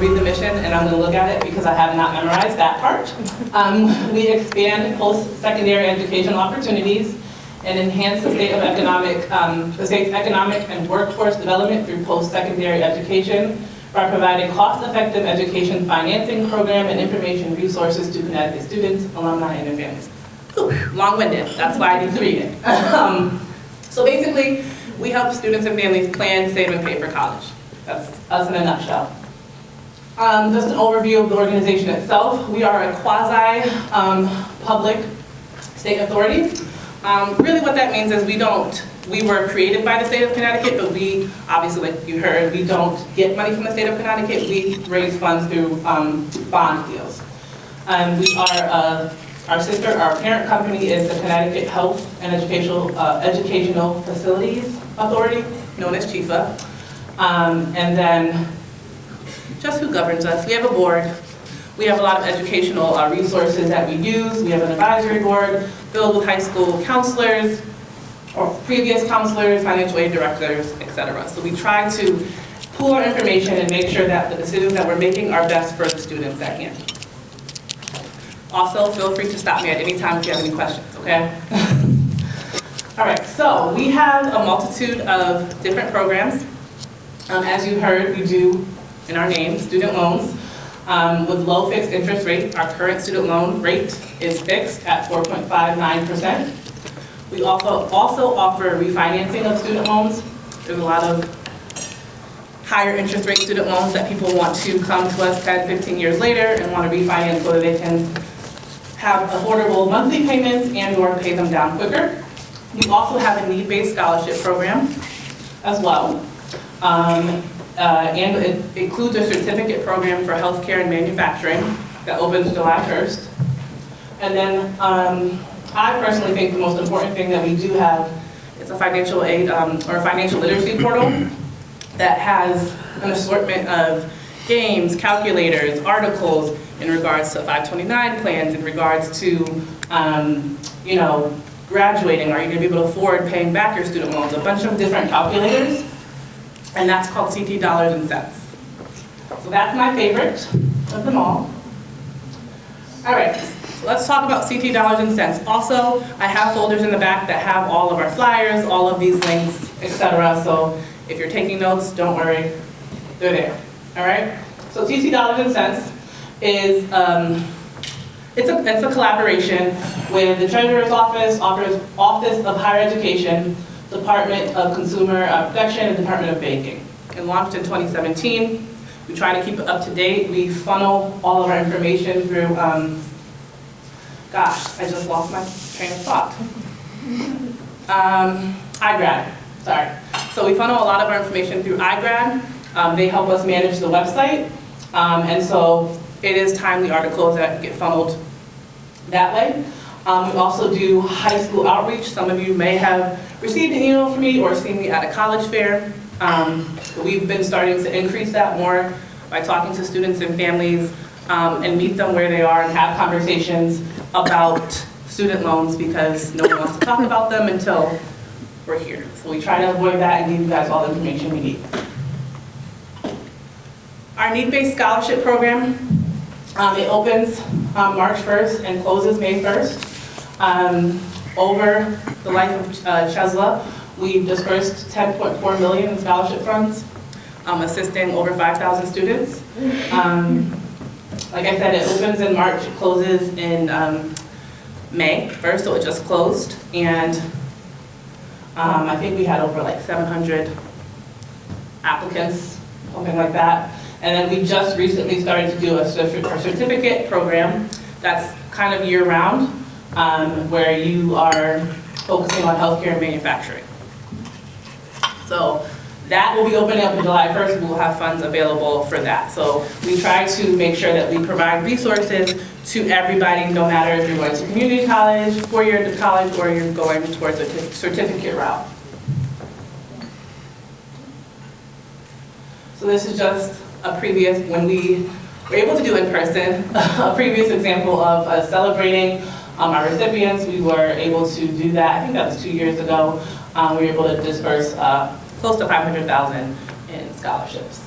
read the mission, and I'm going to look at it because I have not memorized that part. We expand post-secondary educational opportunities and enhance the state's economic and workforce development through post-secondary education by providing cost-effective education financing program and information resources to Connecticut students, alumni, and their families. Ooh, long-winded, that's why I need to read it. So basically, we help students and families plan, save, and pay for college. That's us in a nutshell. Just an overview of the organization itself. We are a quasi-public state authority. Really what that means is we were created by the state of Connecticut, but we, obviously like you heard, we don't get money from the state of Connecticut. We raise funds through bond deals. We are, our parent company is the Connecticut Health and Educational Facilities Authority, known as CHESLA. And then, just who governs us? We have a board. We have a lot of educational resources that we use. We have an advisory board filled with high school counselors, or previous counselors, financial aid directors, etc. So we try to pool our information and make sure that the decisions that we're making are best for the students at hand. Also, feel free to stop me at any time if you have any questions, okay? All right, so we have a multitude of different programs. As you heard, we do, in our name, student loans with low fixed interest rate. Our current student loan rate is fixed at 4.59%. We also offer refinancing of student loans. There's a lot of higher interest rate student loans that people want to come to us 10, 15 years later and want to refinance so that they can have affordable monthly payments and or pay them down quicker. We also have a need-based scholarship program as well. And it includes a certificate program for healthcare and manufacturing that opens July 1st. And then I personally think the most important thing that we do have is a financial aid or a financial literacy portal that has an assortment of games, calculators, articles in regards to 529 plans, in regards to, you know, graduating, are you going to be able to afford paying back your student loans, a bunch of different calculators, and that's called CT Dollars and Cents. So that's my favorite of them all. All right, so let's talk about CT Dollars and Cents. Also, I have folders in the back that have all of our flyers, all of these links, etc. So if you're taking notes, don't worry, they're there. All right. So CT Dollars and Cents is it's a collaboration with the Treasurer's Office, Office of Higher Education, Department of Consumer Protection, and Department of Banking. It launched in 2017. We try to keep it up to date. We funnel all of our information through, gosh, I just lost my train of thought. iGrad, sorry. So we funnel a lot of our information through iGrad. They help us manage the website. And so it is timely articles that get funneled that way. We also do high school outreach. Some of you may have received an email from me or seen me at a college fair. We've been starting to increase that more by talking to students and families and meet them where they are and have conversations about student loans because no one wants to talk about them until we're here. So we try to avoid that and give you guys all the information we need. Our need-based scholarship program, it opens March 1st and closes May 1st. Over the life of CHESLA, we've dispersed $10.4 million in scholarship funds, assisting over 5,000 students. Like I said, it opens in March, it closes in May 1st, so it just closed. And I think we had over like 700 applicants, something like that. And then we just recently started to do a certificate program that's kind of year-round, where you are focusing on healthcare and manufacturing. So that will be opening up on July 1st. We will have funds available for that. So we try to make sure that we provide resources to everybody, no matter if you're going to community college, four-year college, or you're going towards a certificate route. So this is just a previous, when we were able to do in person, a previous example of celebrating our recipients. We were able to do that, I think that was 2 years ago. We were able to disperse close to $500,000 in scholarships.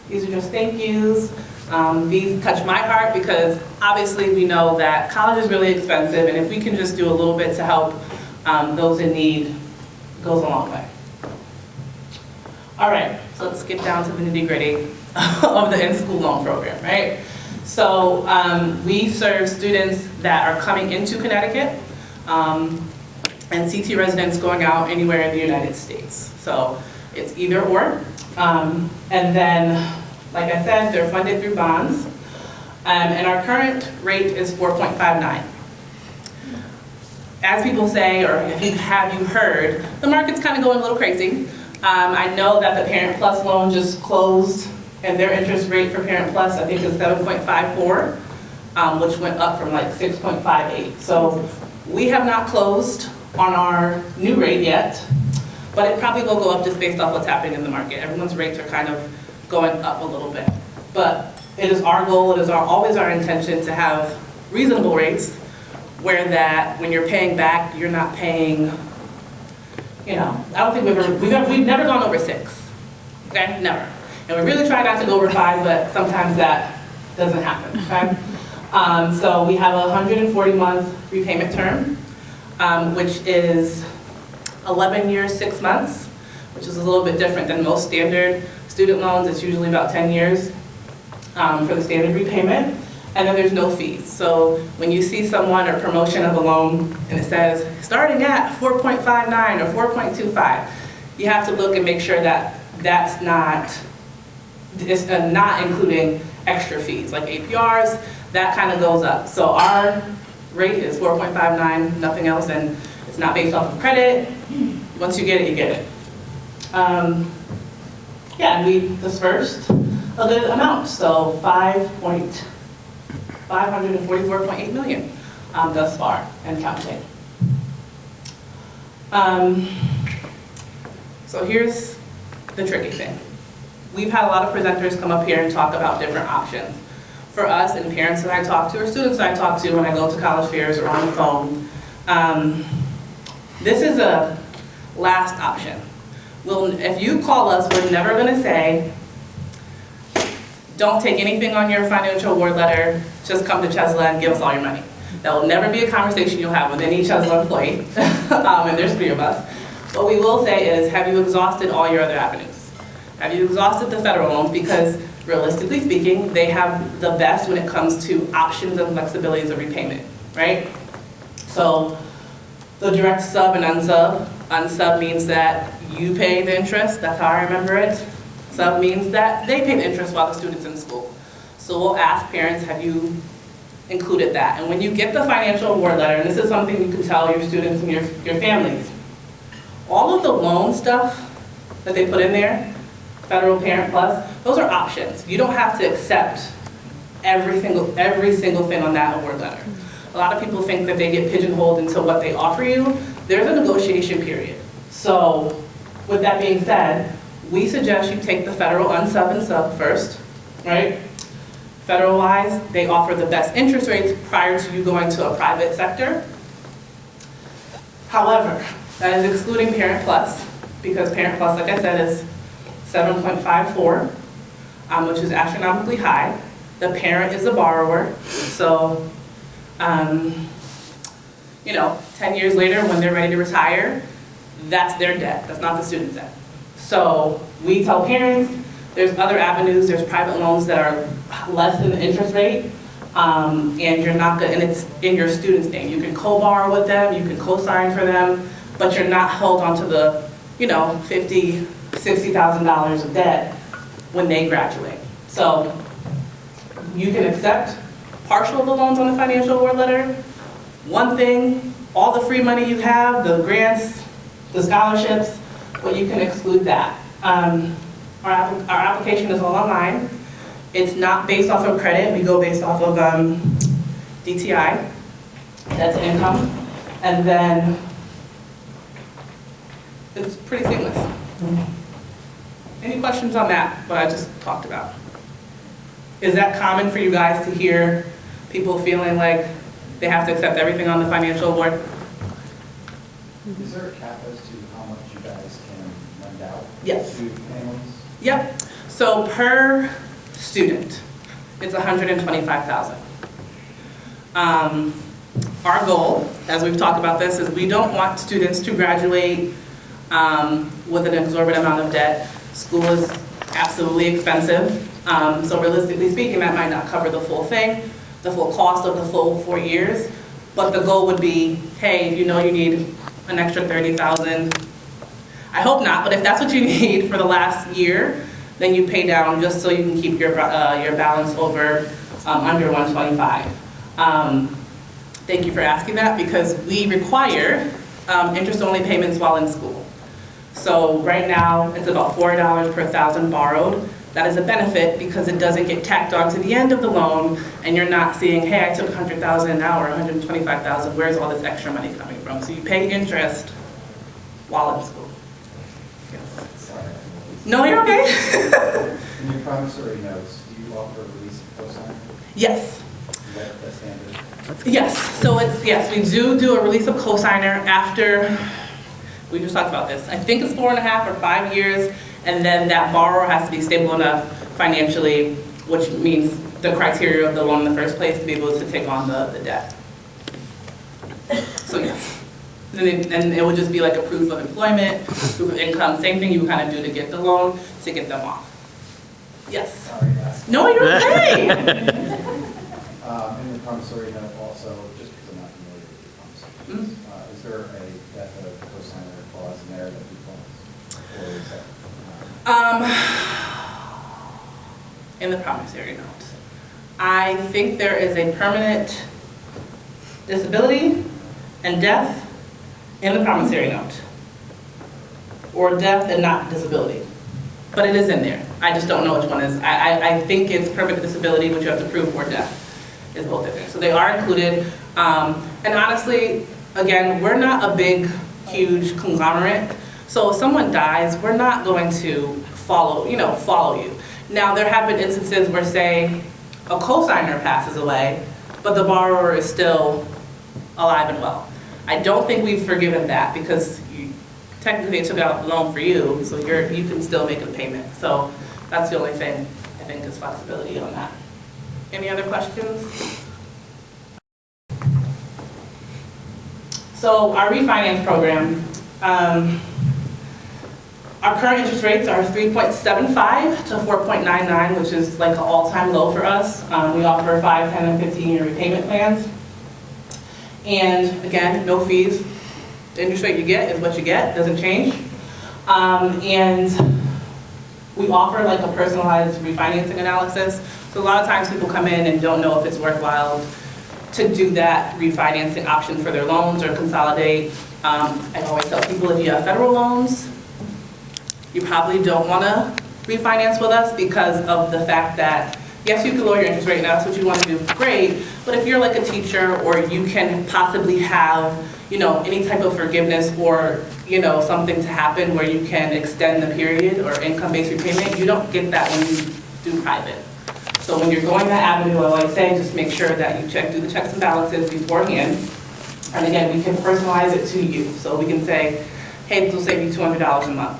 These are just thank yous. These touch my heart because obviously we know that college is really expensive, and if we can just do a little bit to help those in need, it goes a long way. All right, so let's get down to the nitty-gritty of the in-school loan program, right? So we serve students that are coming into Connecticut and CT residents going out anywhere in the United States. So it's either or. And then, like I said, they're funded through bonds. And our current rate is 4.59. As people say, or have you heard, the market's kind of going a little crazy. I know that the Parent Plus loan just closed, and their interest rate for Parent Plus, I think, is 7.54, which went up from like 6.58. So we have not closed on our new rate yet, but it probably will go up just based off what's happening in the market. Everyone's rates are kind of going up a little bit. But it is our goal, it is always our intention to have reasonable rates where that when you're paying back, you're not paying, you know, I don't think we've never gone over 6, okay, never. And we really try not to go over 5, but sometimes that doesn't happen, okay? So we have a 140-month repayment term, which is 11 years, 6 months, which is a little bit different than most standard student loans. It's usually about 10 years for the standard repayment. And then there's no fees. So when you see someone or promotion of a loan and it says starting at 4.59 or 4.25, you have to look and make sure that that's not including extra fees like APRs. That kind of goes up. So our rate is 4.59, nothing else, and it's not based off of credit. Once you get it, you get it. Yeah, and we dispersed a good amount, so $544.8 million thus far and counting. So here's the tricky thing. We've had a lot of presenters come up here and talk about different options. For us and parents that I talk to or students that I talk to when I go to college fairs or on the phone, this is a last option. If you call us, we're never going to say, don't take anything on your financial award letter, just come to CHESLA and give us all your money. That will never be a conversation you'll have with any CHESLA employee, and there's 3 of us. What we will say is, have you exhausted all your other avenues? Have you exhausted the federal loans? Because realistically speaking, they have the best when it comes to options and flexibilities of repayment, right? So the direct sub and unsub. Unsub means that you pay the interest, that's how I remember it. Sub means that they pay the interest while the student's in school. So we'll ask parents, have you included that? And when you get the financial award letter, and this is something you can tell your students and your families, all of the loan stuff that they put in there, Federal Parent Plus, those are options. You don't have to accept every single thing on that award letter. A lot of people think that they get pigeonholed into what they offer you. There's a negotiation period. So with that being said, we suggest you take the federal unsub and sub first, right? Federal-wise, they offer the best interest rates prior to you going to a private sector. However, that is excluding Parent Plus, because Parent Plus, like I said, is 7.54, which is astronomically high. The parent is a borrower, so you know, 10 years later when they're ready to retire, that's their debt, that's not the student's debt. So we tell parents, there's other avenues, there's private loans that are less than the interest rate, and you're not gonna, and it's in your student's name. You can co-borrow with them, you can co-sign for them, but you're not held onto the, you know, $50,000, $60,000 of debt when they graduate. So you can accept partial of the loans on the financial award letter. One thing, all the free money you have, the grants, the scholarships, but you can exclude that. Our application is all online. It's not based off of credit. We go based off of DTI. That's income. And then it's pretty seamless. Any questions on that, what I just talked about? Is that common for you guys to hear people feeling like they have to accept everything on the financial award? Is there a cap as to how much you guys can lend out? Yes. To families? Yep. So per student. It's $125,000. Our goal, as we've talked about this, is we don't want students to graduate with an exorbitant amount of debt. School is absolutely expensive, so realistically speaking, that might not cover the full thing, the full cost of the full 4 years, but the goal would be, hey, if you know you need an extra $30,000, I hope not, but if that's what you need for the last year, then you pay down just so you can keep your balance over under 125. Thank you for asking that, because we require interest-only payments while in school. So right now, it's about $4 per thousand borrowed. That is a benefit because it doesn't get tacked on to the end of the loan, and you're not seeing, hey, I took $100,000 now or $125,000. Where's all this extra money coming from? So you pay interest while in school. Sorry. No, you're okay. In your promissory notes, do you offer a release of cosigner? Yes. Is that standard? Yes. So yes, we do a release of cosigner after. We just talked about this. I think it's 4.5 or 5 years, and then that borrower has to be stable enough financially, which means the criteria of the loan in the first place, to be able to take on the debt. So yes. And it would just be like a proof of employment, proof of income, same thing you kind of do to get the loan, to get them off. Yes. Sorry to ask. No, you're okay. In the promissory note also, just because I'm not familiar with the promissory, is there a death of cosigner clause in there that defaults? Or is that in the promissory note, I think there is a permanent disability and death in the promissory note, or death and not disability, but it is in there. I just don't know which one is. I think it's permanent disability, which you have to prove, or death is both in there. So they are included. And honestly, again, we're not a big, huge conglomerate. So if someone dies, we're not going to follow you. Now, there have been instances where, say, a cosigner passes away, but the borrower is still alive and well. I don't think we've forgiven that, because technically they took out a loan for you, so you can still make a payment. So that's the only thing I think is flexibility on that. Any other questions? So our refinance program, our current interest rates are 3.75 to 4.99, which is like an all-time low for us. We offer 5, 10, and 15-year repayment plans. And again, no fees. The interest rate you get is what you get, doesn't change. And we offer like a personalized refinancing analysis. So a lot of times people come in and don't know if it's worthwhile to do that refinancing option for their loans or consolidate. I always tell people, if you have federal loans, you probably don't want to refinance with us, because of the fact that, yes, you can lower your interest rate, and that's what you want to do, great, but if you're like a teacher, or you can possibly have, any type of forgiveness, or, something to happen where you can extend the period or income-based repayment, you don't get that when you do private. So when you're going that avenue, I always say, just make sure that you do the checks and balances beforehand. And again, we can personalize it to you. So we can say, hey, this will save you $200 a month.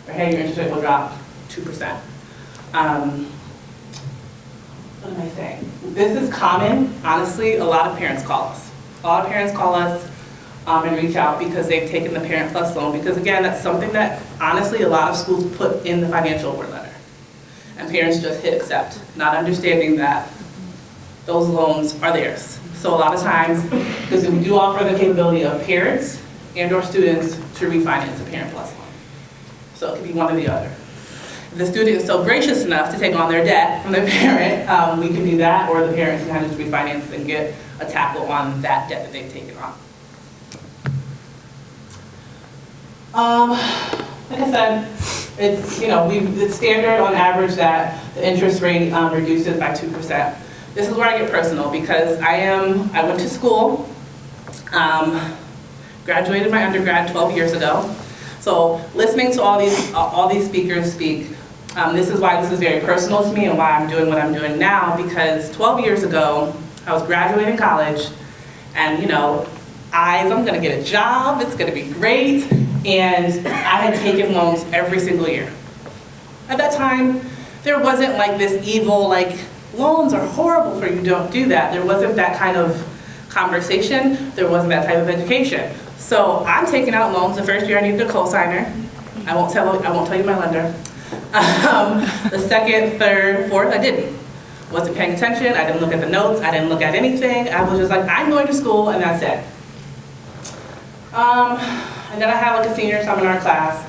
Or hey, your interest rate will drop 2%. What am I saying? This is common. Honestly, a lot of parents call us. A lot of parents call us and reach out because they've taken the Parent Plus loan. Because again, that's something that honestly a lot of schools put in the financial award letter. And parents just hit accept, not understanding that those loans are theirs. So a lot of times, because we do offer the capability of parents and or students to refinance a Parent Plus loan. So it could be one or the other. If the student is so gracious enough to take on their debt from their parent, we can do that, or the parents can kind of just refinance and get a tackle on that debt that they've taken on. Like I said, it's it's standard on average that the interest rate reduces by 2%. This is where I get personal, because I went to school, graduated my undergrad 12 years ago. So listening to all these speakers speak, this is why this is very personal to me and why I'm doing what I'm doing now, because 12 years ago, I was graduating college, and I'm gonna get a job, it's gonna be great, and I had taken loans every single year. At that time, there wasn't like this evil, like, loans are horrible for you, don't do that. There wasn't that kind of conversation. There wasn't that type of education. So I'm taking out loans. The first year I needed a cosigner. I won't tell you my lender. The second, third, fourth, I didn't. Wasn't paying attention. I didn't look at the notes. I didn't look at anything. I was just like, I'm going to school and that's it. And then I had like a senior seminar class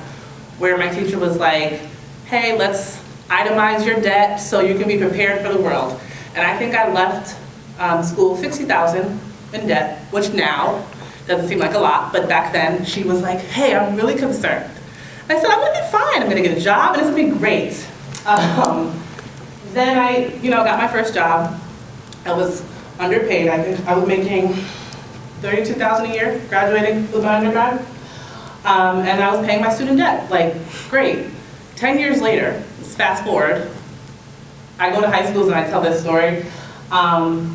where my teacher was like, hey, let's itemize your debt so you can be prepared for the world. And I think I left school $60,000 in debt, which now doesn't seem like a lot, but back then she was like, hey, I'm really concerned. And I said, I'm gonna be fine. I'm gonna get a job and it's gonna be great. Then I, got my first job. I was underpaid. I think I was making $32,000 a year, graduating with my undergrad. And I was paying my student debt, like, great. 10 years later, let's fast forward, I go to high schools and I tell this story. I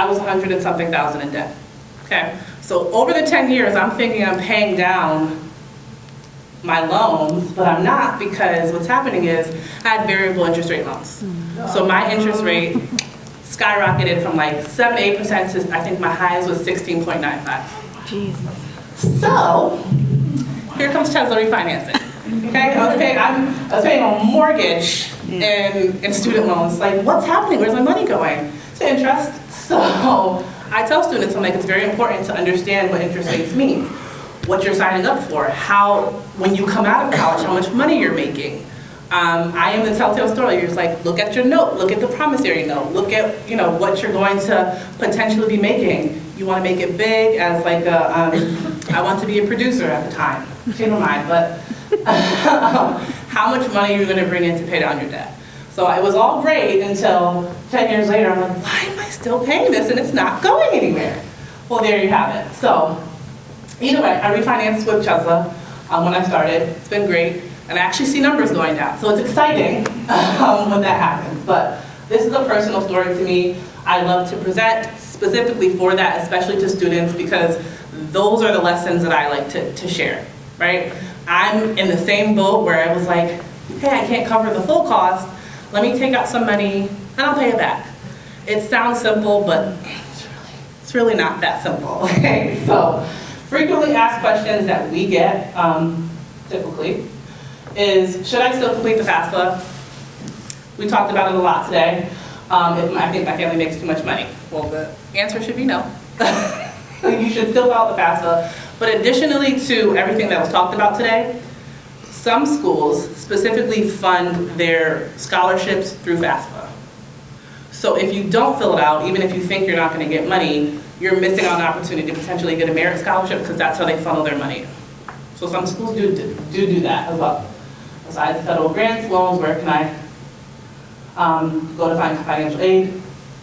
was 100 and something thousand in debt, okay? So over the 10 years, I'm thinking I'm paying down my loans, but I'm not, because what's happening is I had variable interest rate loans. So my interest rate skyrocketed from like 7-8% to I think my highest was 16.95. Jesus. So here comes CHESLA refinancing. Okay, I was paying a mortgage and student loans. Like, what's happening? Where's my money going? To interest. So I tell students, I'm like, it's very important to understand what interest rates mean, what you're signing up for, how, when you come out of college, how much money you're making. I am the telltale story. You're just like, look at your note, look at the promissory note, look at what you're going to potentially be making. You want to make it big as like I want to be a producer at the time. Change my mind, but how much money are you going to bring in to pay down your debt? So it was all great until 10 years later, I'm like, why am I still paying this and it's not going anywhere? Well, there you have it. So either way, I refinanced with CHESLA when I started. It's been great. And I actually see numbers going down. So it's exciting when that happens. But this is a personal story to me. I love to present specifically for that, especially to students, because those are the lessons that I like to share, right? I'm in the same boat where I was like, hey, I can't cover the full cost. Let me take out some money and I'll pay it back. It sounds simple, but it's really not that simple, okay? So frequently asked questions that we get, typically, is, should I still complete the FAFSA? We talked about it a lot today. If I think my family makes too much money. Well, the answer should be no. You should still file the FAFSA. But additionally to everything that was talked about today, some schools specifically fund their scholarships through FAFSA. So if you don't fill it out, even if you think you're not going to get money, you're missing out on an opportunity to potentially get a merit scholarship, because that's how they funnel their money. So some schools do that as well. Besides federal grants, loans, where can I go to find financial aid?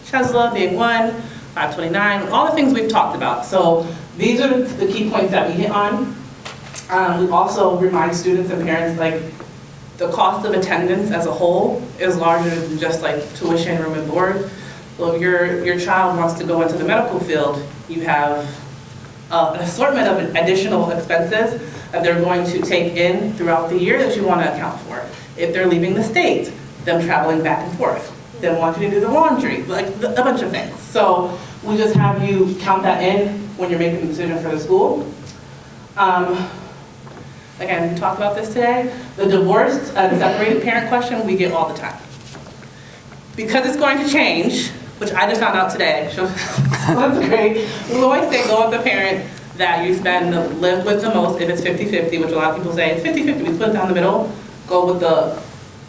CHESLA being one, 529, all the things we've talked about. So these are the key points that we hit on. We also remind students and parents, like, the cost of attendance as a whole is larger than just like tuition, room and board. So if your child wants to go into the medical field, you have an assortment of additional expenses that they're going to take in throughout the year that you want to account for. If they're leaving the state, them traveling back and forth, them wanting to do the laundry, like a bunch of things. So we just have you count that in when you're making the decision for the school. Again, we talked about this today. The divorced and separated parent question we get all the time. Because it's going to change, which I just found out today, so that's great. We always say go with the parent that you live with the most, if it's 50-50, which a lot of people say, it's 50-50, we split it down the middle. Go with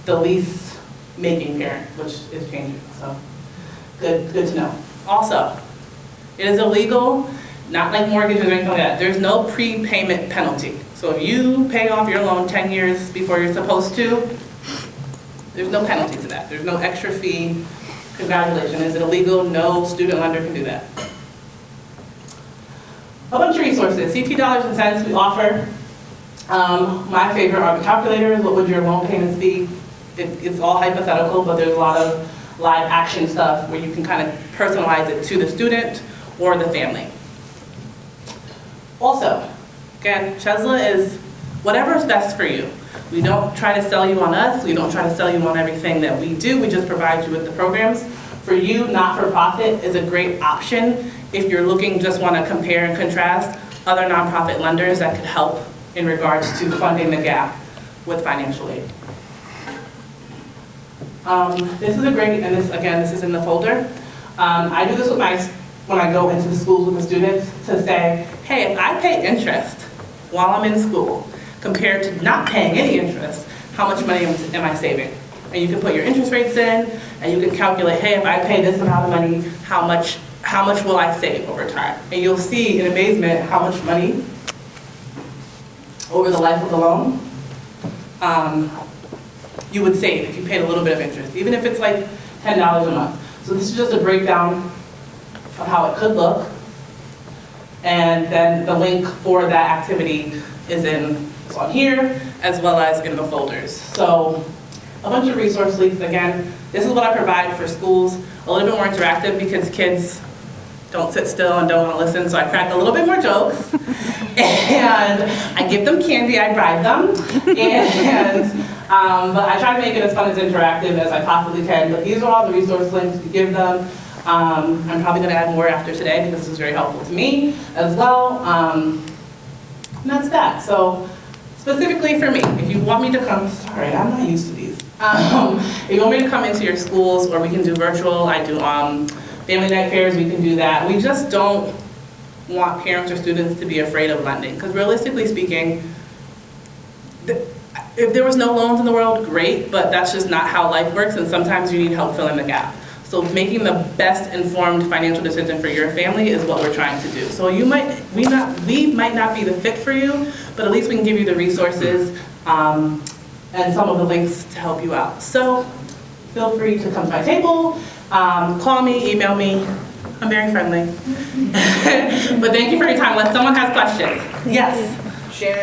the least making parent, which is changing, so good to know. Also, it is illegal, not like mortgages or anything like that. There's no prepayment penalty. So if you pay off your loan 10 years before you're supposed to, there's no penalty to that. There's no extra fee. Congratulations. Is it illegal? No student lender can do that. A bunch of resources. CT dollars and cents we offer. My favorite are the calculators. What would your loan payments be? It's all hypothetical, but there's a lot of live action stuff where you can kind of personalize it to the student or the family. Also, again, CHESLA is whatever's best for you. We don't try to sell you on us. We don't try to sell you on everything that we do. We just provide you with the programs. For you, not-for-profit is a great option if you're looking, just want to compare and contrast other nonprofit lenders that could help in regards to funding the gap with financial aid. This is a great, and this, again, this is in the folder. I do this with when I go into the schools with the students to say, hey, if I pay interest while I'm in school compared to not paying any interest, how much money am I saving? And you can put your interest rates in, and you can calculate, hey, if I pay this amount of money, how much will I save over time? And you'll see in amazement how much money over the life of the loan you would save if you paid a little bit of interest, even if it's like $10 a month. So this is just a breakdown of how it could look. And then the link for that activity is on here, as well as in the folders. So a bunch of resource links. Again, this is what I provide for schools, a little bit more interactive because kids don't sit still and don't want to listen, so I crack a little bit more jokes. And I give them candy, I bribe them. But I try to make it as fun as interactive as I possibly can. But these are all the resource links to give them. I'm probably going to add more after today because this is very helpful to me as well. And that's that. So specifically for me, if you want me to come, sorry, I'm not used to these. If you want me to come into your schools, or we can do virtual, I do family night fairs, we can do that. We just don't want parents or students to be afraid of lending, because realistically speaking, if there was no loans in the world, great, but that's just not how life works, and sometimes you need help filling the gap. So making the best informed financial decision for your family is what we're trying to do. So we might not be the fit for you, but at least we can give you the resources and some of the links to help you out. So feel free to come to my table, call me, email me. I'm very friendly. But thank you for your time. Unless someone has questions. Yes.